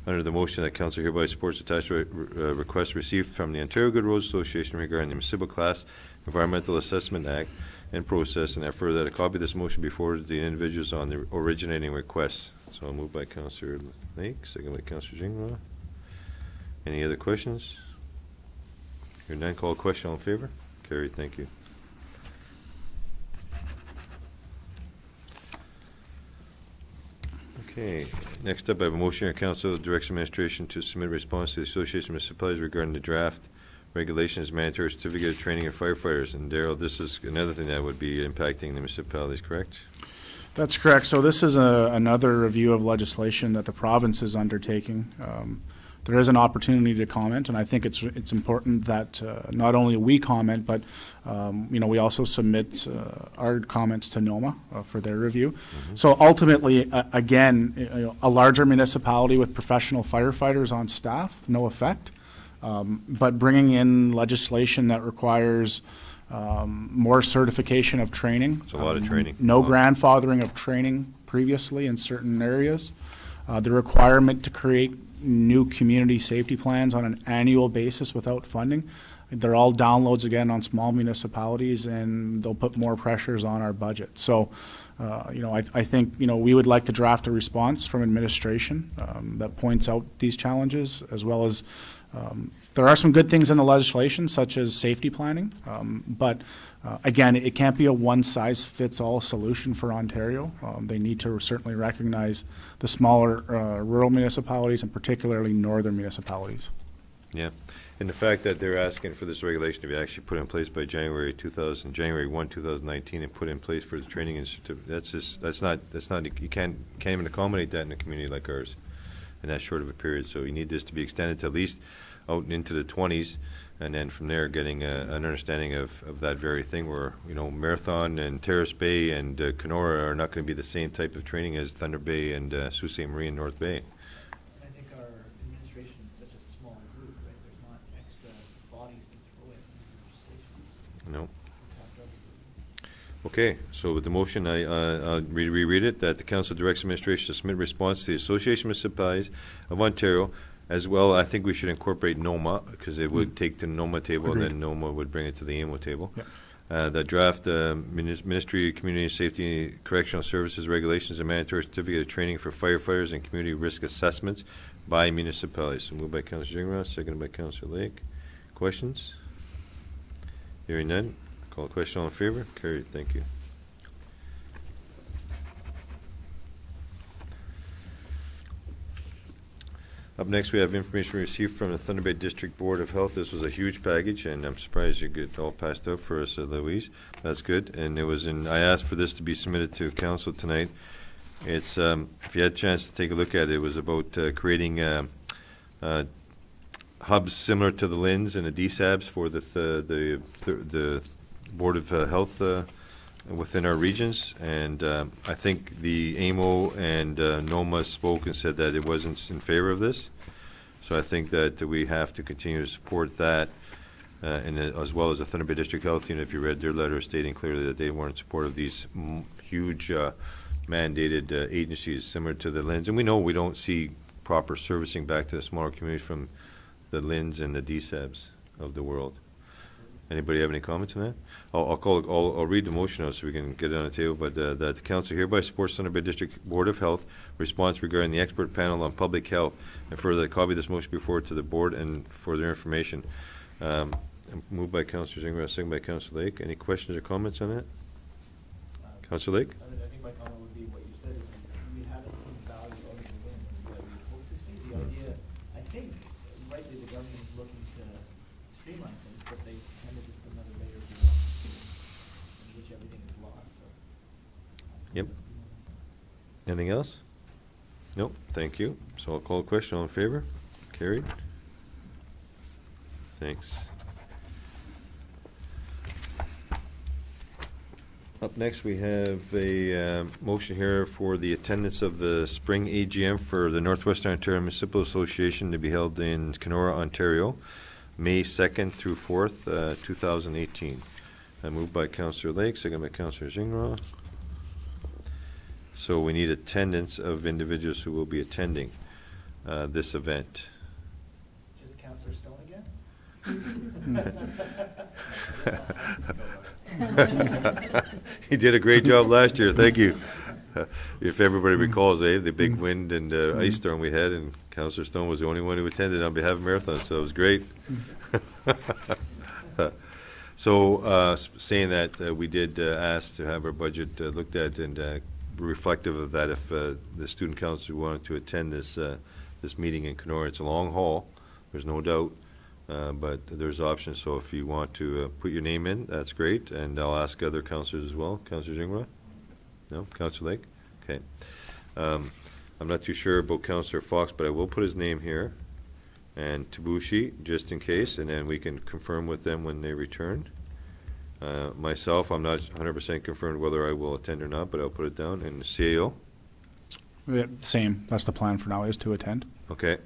under the motion that council hereby supports attached request received from the Ontario Good Roads Association regarding the Municipal Class Environmental Assessment Act and process, and that further that a copy of this motion be forwarded to the individuals on the originating request. So I'll move by Councillor Lake, second by Councillor Gingras. Any other questions? Hearing none, call a question. All in favor? Carried. Thank you. Okay. Next up, I have a motion of council that directs administration to submit a response to the Association of Municipalities regarding the draft regulations mandatory certificate of training of firefighters. And Daryl, this is another thing that would be impacting the municipalities, correct? That's correct. So this is another review of legislation that the province is undertaking. There is an opportunity to comment, and I think it's important that not only we comment, but we also submit our comments to NOMA for their review. So ultimately, again, a larger municipality with professional firefighters on staff, no effect. But bringing in legislation that requires more certification of training. It's a lot of training. No grandfathering of training previously in certain areas. The requirement to create new community safety plans on an annual basis without funding, they're all downloads again on small municipalities, and they'll put more pressures on our budget. So, I think, we would like to draft a response from administration that points out these challenges, as well as there are some good things in the legislation, such as safety planning, but again, it can't be a one-size-fits-all solution for Ontario. They need to certainly recognize the smaller rural municipalities, and particularly northern municipalities. Yeah, and the fact that they're asking for this regulation to be actually put in place by January 1, 2019, and put in place for the training institute, that's not you can't even accommodate that in a community like ours in that short of a period. So you need this to be extended to at least out into the 20s, and then from there getting an understanding of that very thing, where Marathon and Terrace Bay and Kenora are not going to be the same type of training as Thunder Bay and Sault Ste. Marie and North Bay. I think our administration is such a small group, right? There's not extra bodies to throw at legislation. No. Okay, so with the motion, I'll reread it, that the Council directs administration to submit response to the Association of Municipalities of Ontario. As well, I think we should incorporate NOMA, because it would take to the NOMA table, Agreed. and then NOMA would bring it to the AMO table. Yep. The draft Ministry of Community Safety Correctional Services regulations and mandatory certificate of training for firefighters and community risk assessments by municipalities. So moved by Councillor Gingras, seconded by Councillor Lake. Questions? Hearing none. Call the question. All in favor? Carried. Thank you. Up next, we have information we received from the Thunder Bay District Board of Health. This was a huge package, and I'm surprised you get it all passed out for us, Louise. That's good. And it was I asked for this to be submitted to council tonight. It's if you had a chance to take a look at it, it was about creating hubs similar to the LHINs and the DSABs for the Board of Health within our regions, and I think the AMO and NOMA spoke and said that it wasn't in favor of this. So I think that we have to continue to support that, and as well as the Thunder Bay District Health Unit. If you read their letter stating clearly that they weren't in support of these huge mandated agencies similar to the LHINs, and we know we don't see proper servicing back to the smaller communities from the LHINs and the DSABs of the world. Anybody have any comments on that? I'll read the motion out so we can get it on the table. But that the council hereby supports Thunder Bay District Board of Health response regarding the expert panel on public health, and further, that copy this motion be forwarded to the board and for their information. Moved by Councillor Gingras, second by Councillor Lake. Any questions or comments on that? Councillor Lake? I think my comment would be what you said is we haven't seen value out of the wins that we hope to see. The idea, I think, rightly, the government is looking to streamline things, but they tend to just put another layer beyond, in which everything is lost. So. Yep. Anything else? Nope. Thank you. So I'll call a question. All in favor? Carried. Thanks. Up next, we have a motion here for the attendance of the spring AGM for the Northwestern Ontario Municipal Association to be held in Kenora, Ontario, May 2nd through 4th, 2018. Moved by Councillor Lake, second by Councillor Gingras. So we need attendance of individuals who will be attending this event. Just Councillor Stone again? He did a great job last year. Thank you. If everybody recalls, the big wind and ice storm we had, and Councillor Stone was the only one who attended on behalf of Marathon, so it was great. So saying that, we did ask to have our budget looked at and reflective of that if the student council wanted to attend this this meeting in Kenora. It's a long haul, there's no doubt, but there's options. So if you want to put your name in, that's great, and I'll ask other councillors as well. Councillor Gingras? No? Councillor Lake? Okay. I'm not too sure about Councillor Fox, but I will put his name here, and Tabushi, just in case, and then we can confirm with them when they return. Myself, I'm not 100% confirmed whether I will attend or not, but I'll put it down. And the CAO? Yeah, same. That's the plan for now, is to attend. Okay.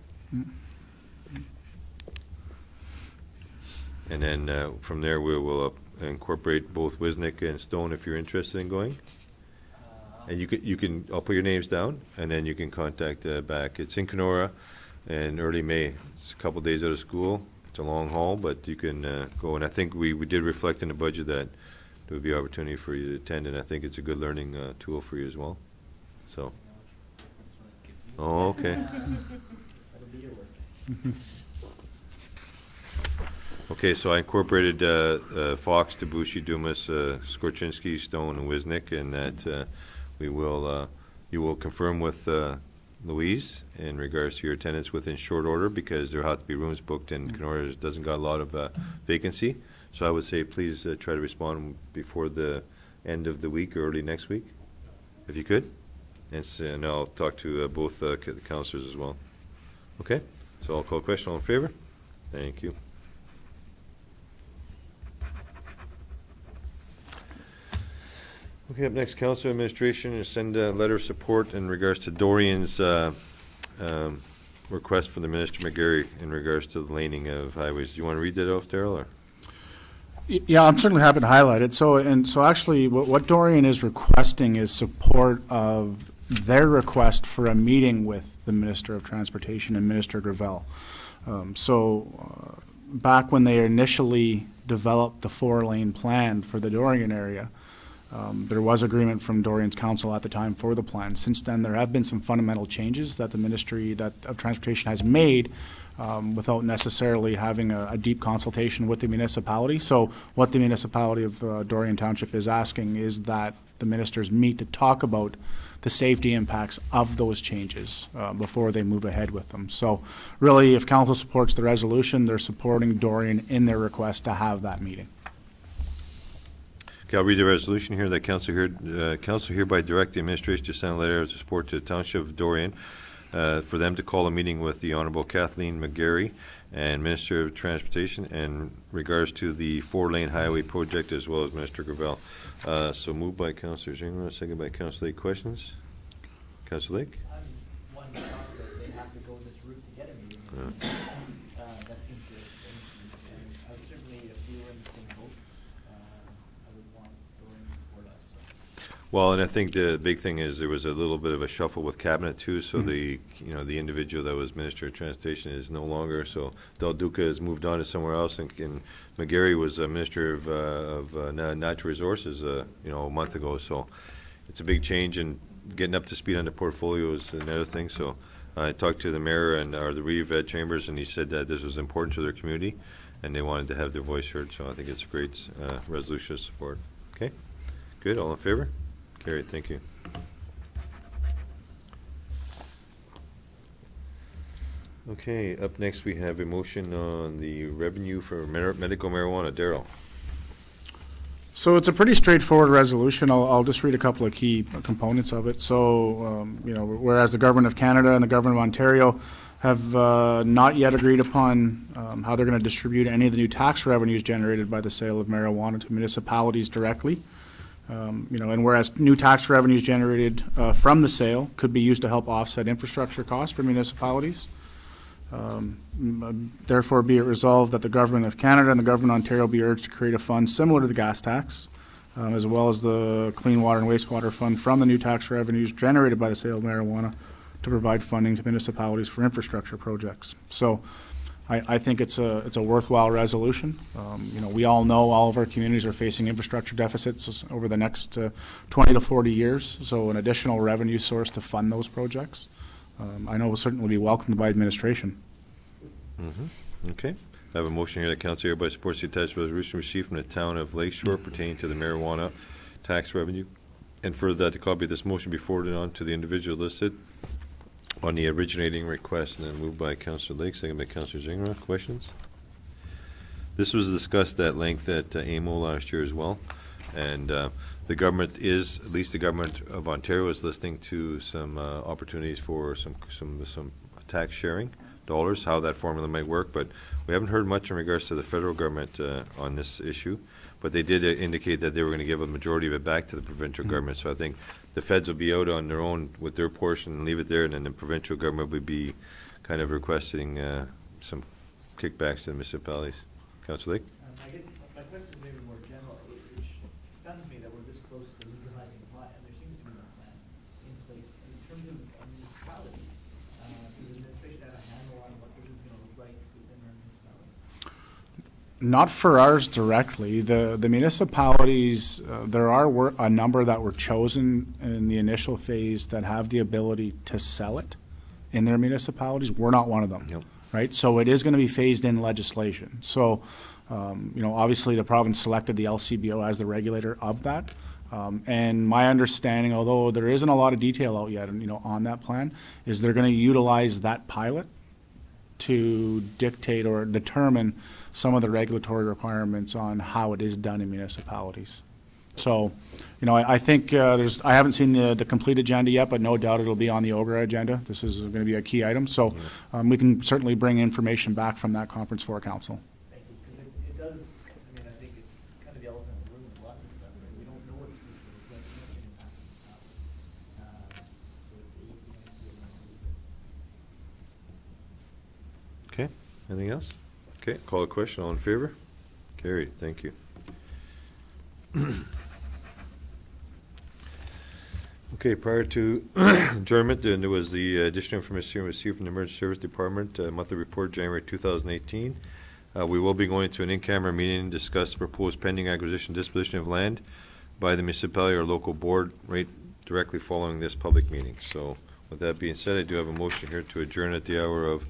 And then from there, we will incorporate both Wisnik and Stone if you're interested in going. And you can, I'll put your names down, and then you can contact back. It's in Kenora in early May. It's a couple days out of school. It's a long haul, but you can go. And I think we did reflect in the budget that there would be opportunity for you to attend, and I think it's a good learning tool for you as well. So. Oh, okay. That'll be your work. Okay, so I incorporated Fox, Debussy, Dumas, Skorchinski, Stone, and Wisnik, and that we will, you will confirm with Louise in regards to your attendance within short order, because there have to be rooms booked, and Kenora doesn't got a lot of vacancy. So I would say please try to respond before the end of the week or early next week, if you could. And I'll talk to both the councillors as well. Okay, so I'll call a question. All in favor? Thank you. Okay, up next, Council Administration is send a letter of support in regards to Dorian's request from the Minister McGarry in regards to the laning of highways. Do you want to read that off, Daryl? Or? Yeah, I'm certainly happy to highlight it. So actually, what Dorian is requesting is support of their request for a meeting with the Minister of Transportation and Minister Gravel. Back when they initially developed the 4-lane plan for the Dorian area, there was agreement from Dorian's council at the time for the plan. Since then, there have been some fundamental changes that the Ministry of Transportation has made without necessarily having a deep consultation with the municipality. So what the municipality of Dorian Township is asking is that the ministers meet to talk about the safety impacts of those changes before they move ahead with them. So really, if council supports the resolution, they're supporting Dorian in their request to have that meeting. Okay, I'll read the resolution here that council hereby direct the administration to send a letter of support to the Township of Dorian for them to call a meeting with the Honourable Kathleen McGarry and Minister of Transportation in regards to the 4-lane highway project, as well as Minister Gravel. So moved by Councillor Zingra, second by Councillor Lake. Questions? Councillor Lake? One thought that they have to go this route to get a meeting. That seems to, and I would certainly, if we were in the same boat, I would want Dorian to support us. So. Well, and I think the big thing is there was a little bit of a shuffle with cabinet too. So the individual that was Minister of Transportation is no longer. So Del Duca has moved on to somewhere else, and McGarry was a Minister of Natural Resources, a month ago. So it's a big change, and getting up to speed on the portfolio is another thing. So I talked to the mayor and the Reeve Chambers, and he said that this was important to their community, and they wanted to have their voice heard. So I think it's a great resolution of support. Okay, good. All in favor? Carried. Thank you. Okay, up next we have a motion on the revenue for medical marijuana. Daryl. So it's a pretty straightforward resolution. I'll just read a couple of key components of it. So, whereas the Government of Canada and the Government of Ontario have not yet agreed upon how they're going to distribute any of the new tax revenues generated by the sale of marijuana to municipalities directly. And whereas new tax revenues generated from the sale could be used to help offset infrastructure costs for municipalities. Therefore, be it resolved that the Government of Canada and the Government of Ontario be urged to create a fund similar to the gas tax, as well as the Clean Water and Wastewater Fund from the new tax revenues generated by the sale of marijuana to provide funding to municipalities for infrastructure projects. So I think it's a worthwhile resolution. We all know all of our communities are facing infrastructure deficits over the next 20 to 40 years, so an additional revenue source to fund those projects I know will certainly be welcomed by administration. Okay. I have a motion here that council hereby supports the attached resolution received from the town of Lakeshore pertaining to the marijuana tax revenue, and further that the copy of this motion be forwarded on to the individual listed on the originating request, and then moved by Councillor Lake, second by Councillor Zingra. Questions? This was discussed at length at AMO last year as well, and the government is, at least the Government of Ontario is listening to some opportunities for some tax sharing dollars, how that formula might work, but we haven't heard much in regards to the federal government on this issue, but they did indicate that they were going to give a majority of it back to the provincial government. So I think the feds will be out on their own with their portion and leave it there, and then the provincial government would be kind of requesting some kickbacks to the municipalities. Councillor Lake? I guess my question is maybe more general. It stuns me that we're this close to legalizing pot, and there seems to be no plan. Not for ours directly. The municipalities, there are a number that were chosen in the initial phase that have the ability to sell it in their municipalities. We're not one of them, Yep. right? So it is going to be phased in legislation. So, you know, obviously the province selected the LCBO as the regulator of that. And my understanding, although there isn't a lot of detail out yet, you know, on that plan, is they're going to utilize that pilot to dictate or determine some of the regulatory requirements on how it is done in municipalities. So, you know, I think I haven't seen the complete agenda yet, but no doubt it'll be on the OGRA agenda. This is going to be a key item. So we can certainly bring information back from that conference for council. Thank you, because it does, I mean, I think it's kind of the elephant in the room with lots of stuff, right? We don't know what's going to happen. So it's Okay, anything else? Okay, call a question, all in favor? Carried, thank you. Okay, prior to adjournment, there was the additional information received from the Emergency Service Department, monthly report, January 2018. We will be going to an in-camera meeting and discuss the proposed pending acquisition disposition of land by the municipality or local board right directly following this public meeting. So with that being said, I do have a motion here to adjourn at the hour of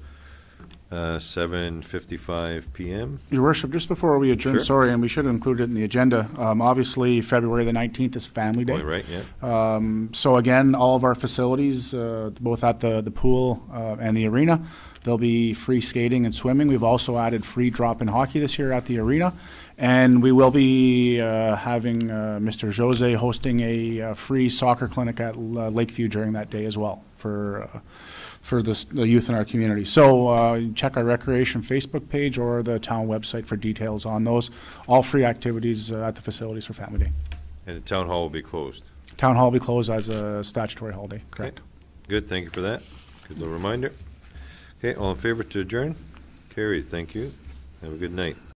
7:55 p.m. Your Worship, just before we adjourn, Sure. sorry, and we should have included it in the agenda. Obviously, February the 19th is Family Day. Oh, right, yeah. So again, all of our facilities, both at the pool and the arena, there'll be free skating and swimming. We've also added free drop-in hockey this year at the arena. And we will be having Mr. Jose hosting a free soccer clinic at Lakeview during that day as well for the youth in our community. So check our recreation Facebook page or the town website for details on those. All free activities at the facilities for Family Day. And the town hall will be closed. Town hall will be closed as a statutory holiday, correct? Good, thank you for that. Good little reminder. Okay, all in favor to adjourn? Carried, thank you. Have a good night.